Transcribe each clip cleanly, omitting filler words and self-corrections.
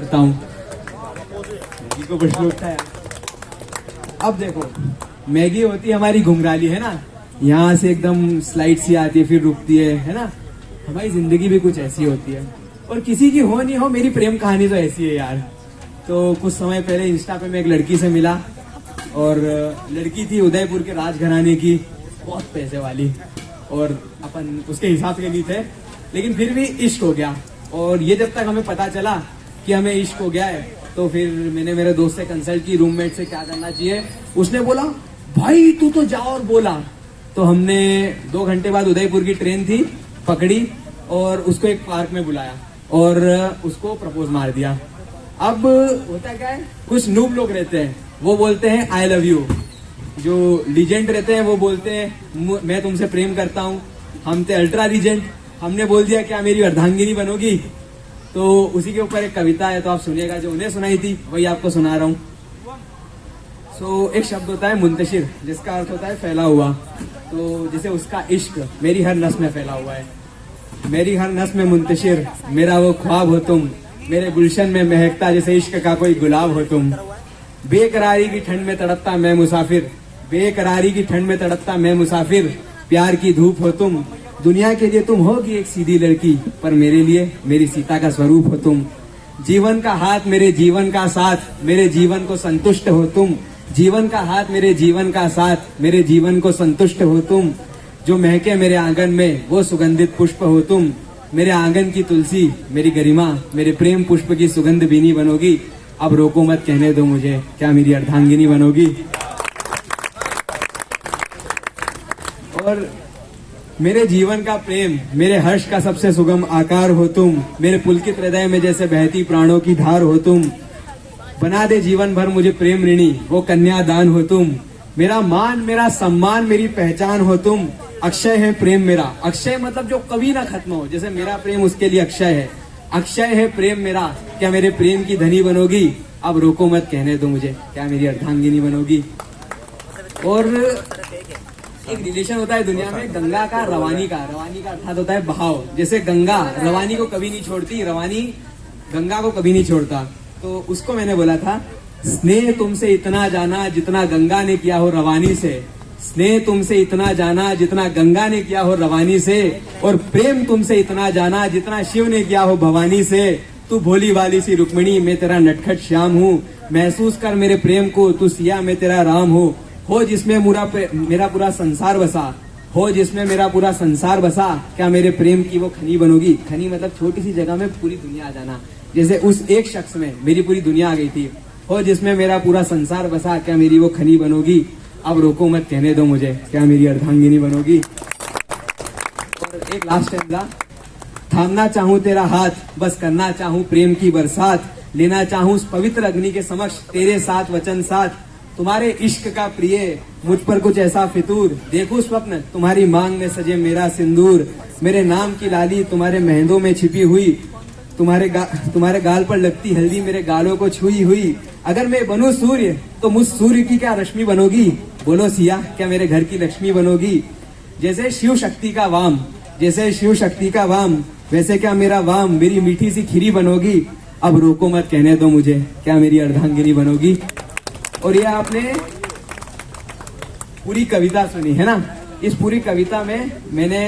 करता हूँ। मैगी को कुछ लूटता है। अब देखो, मैगी होती है हमारी घुंघराली, है ना, यहाँ से एकदम स्लाइड सी आती है फिर रुकती है ना। हमारी जिंदगी भी कुछ ऐसी होती है, और किसी की हो नहीं हो, मेरी प्रेम कहानी तो ऐसी है यार। तो कुछ समय पहले इंस्टा पे मैं एक लड़की से मिला, और लड़की थी उदयपुर के राजघराने की, बहुत पैसे वाली, और अपन उसके हिसाब के नहीं थे, लेकिन फिर भी इश्क हो गया। और ये जब तक हमें पता चला कि हमें इश्क हो गया है, तो फिर मैंने मेरे दोस्त से कंसल्ट की, रूममेट से क्या करना चाहिए। उसने बोला भाई तू तो जा और बोला। तो हमने 2 घंटे बाद, उदयपुर की ट्रेन थी, पकड़ी और उसको एक पार्क में बुलाया और उसको प्रपोज मार दिया। अब होता क्या है, कुछ नूब लोग रहते हैं, वो बोलते हैं आई लव यू। जो लीजेंड रहते हैं वो बोलते हैं मैं तुमसे प्रेम करता हूँ। हम थे अल्ट्रा लीजेंड, हमने बोल दिया क्या मेरी अर्धांगिनी बनोगी। तो उसी के ऊपर एक कविता है, तो आप सुनिएगा, जो उन्हें सुनाई थी वही आपको सुना रहा हूँ। एक शब्द होता है मुंतशिर, जिसका अर्थ होता है फैला हुआ। तो जैसे उसका इश्क मेरी हर नस में फैला हुआ है। मेरी हर नस में मुंतशिर मेरा वो ख्वाब हो तुम, मेरे गुलशन में महकता जैसे इश्क का कोई गुलाब हो तुम। बेकरारी की ठंड में तड़पता मैं मुसाफिर, बेकरारी की ठंड में तड़पता मैं मुसाफिर, प्यार की धूप हो तुम। दुनिया के लिए तुम होगी एक सीधी लड़की, पर मेरे लिए मेरी सीता का स्वरूप हो तुम। जीवन का हाथ मेरे जीवन का साथ, मेरे जीवन को संतुष्ट हो तुम। जीवन का हाथ मेरे जीवन का साथ, मेरे जीवन को संतुष्ट हो तुम। जो महके मेरे आंगन में वो सुगंधित पुष्प हो तुम। मेरे आंगन की तुलसी मेरी गरिमा, मेरे प्रेम पुष्प की सुगंध बीनी बनोगी। अब रोको मत, कहने दो मुझे, क्या मेरी अर्धांगिनी बनोगी। और मेरे जीवन का प्रेम, मेरे हर्ष का सबसे सुगम आकार हो तुम। मेरे पुलकित हृदय में जैसे बहती प्राणों की धार हो तुम। बना दे जीवन भर मुझे प्रेम ऋणी, वो कन्यादान हो तुम। मेरा मान, मेरा सम्मान, मेरी पहचान हो तुम। अक्षय है प्रेम मेरा, अक्षय मतलब जो कभी ना खत्म हो, जैसे मेरा प्रेम उसके लिए अक्षय है। अक्षय है प्रेम मेरा, क्या मेरे प्रेम की धनी बनोगी। अब रोको मत, कहने दो मुझे, क्या मेरी अर्धांगिनी बनोगी। और एक रिलेशन होता है दुनिया में गंगा का, रवानी का। रवानी का अर्थात होता है बहाव। जैसे गंगा रवानी को कभी नहीं छोड़ती, रवानी गंगा को कभी नहीं छोड़ता। तो उसको मैंने बोला था, स्नेह तुमसे इतना जाना जितना गंगा ने किया हो रवानी से। स्नेह तुमसे इतना जाना जितना गंगा ने किया हो रवानी से, और प्रेम तुमसे इतना जाना जितना शिव ने किया हो भवानी से। तू भोली वाली सी रुक्मिणी, मैं तेरा नटखट श्याम हूँ। महसूस कर मेरे प्रेम को, तू सिया मैं तेरा राम हूँ। हो जिसमें मेरा पूरा संसार बसा, हो जिसमें मेरा पूरा संसार बसा, क्या मेरे प्रेम की वो खनी बनोगी। खनी मतलब छोटी सी जगह में पूरी दुनिया आ जाना। जैसे उस एक शख्स में मेरी पूरी दुनिया आ गई थी। हो जिसमें मेरा पूरा संसार बसा, क्या मेरी वो खनी बनोगी। अब रोको मत, कहने दो मुझे, क्या मेरी अर्धांगिनी बनोगी। और एक लास्ट स्टैंजा, थामना चाहूं तेरा हाथ, बस करना चाहूं प्रेम की बरसात। लेना चाहूं उस पवित्र अग्नि के समक्ष तेरे साथ वचन साथ। तुम्हारे इश्क का प्रिय मुझ पर कुछ ऐसा फितूर, देखूं स्वप्न तुम्हारी मांग में सजे मेरा सिंदूर। मेरे नाम की लाली तुम्हारे मेहंदों में छिपी हुई, तुम्हारे गाल पर लगती हल्दी मेरे गालों को छुई हुई। अगर मैं बनूं सूर्य तो मुझ सूर्य की क्या रश्मि बनोगी। बोलो सिया, क्या मेरे घर की लक्ष्मी बनोगी। जैसे शिव शक्ति का वाम, जैसे शिव शक्ति का वाम, वैसे क्या मेरा वाम मेरी मीठी सी खीरी बनोगी। अब रोको मत, कहने दो मुझे, क्या मेरी अर्धांगिनी बनोगी। और ये आपने पूरी कविता सुनी है ना। इस पूरी कविता में मैंने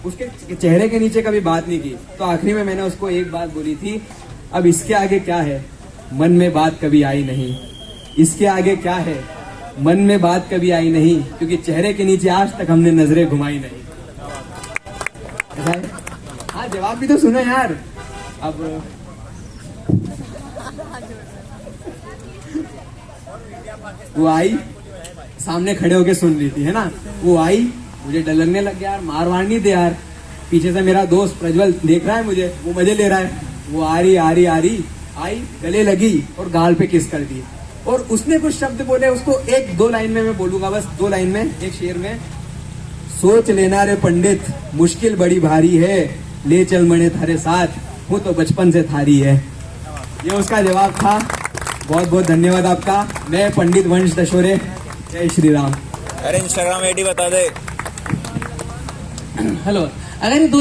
उसके चेहरे के नीचे कभी बात नहीं की, तो आखिरी में मैंने उसको एक बात बोली थी, अब इसके आगे क्या है, मन में बात कभी आई नहीं। इसके आगे क्या है, मन में बात कभी आई नहीं, क्योंकि चेहरे के नीचे आज तक हमने नजरें घुमाई नहीं। ऐसा है? हाँ, जवाब भी तो सुनो यार। अब वो आई, सामने खड़े होके सुन रही थी, है ना। वो आई, मुझे डर लगने लग गया यार, मार नहीं दे यार। पीछे से मेरा दोस्त प्रज्वल देख रहा है मुझे, वो मजे ले रहा है। वो आ रही आई, गले लगी और गाल पे किस कर दी। और उसने कुछ शब्द बोले, उसको 1-2 लाइन में मैं बोलूंगा, बस 2 लाइन में, एक शेर में। सोच लेना रे पंडित, मुश्किल बड़ी भारी है, ले चल मने थारे साथ, हूँ तो बचपन से थारी है। ये उसका जवाब था। बहुत बहुत धन्यवाद आपका। मैं पंडित वंश दशोरे, जय श्री राम। अरे इंस्टाग्राम आईडी बता दे। हेलो, अगर ये 2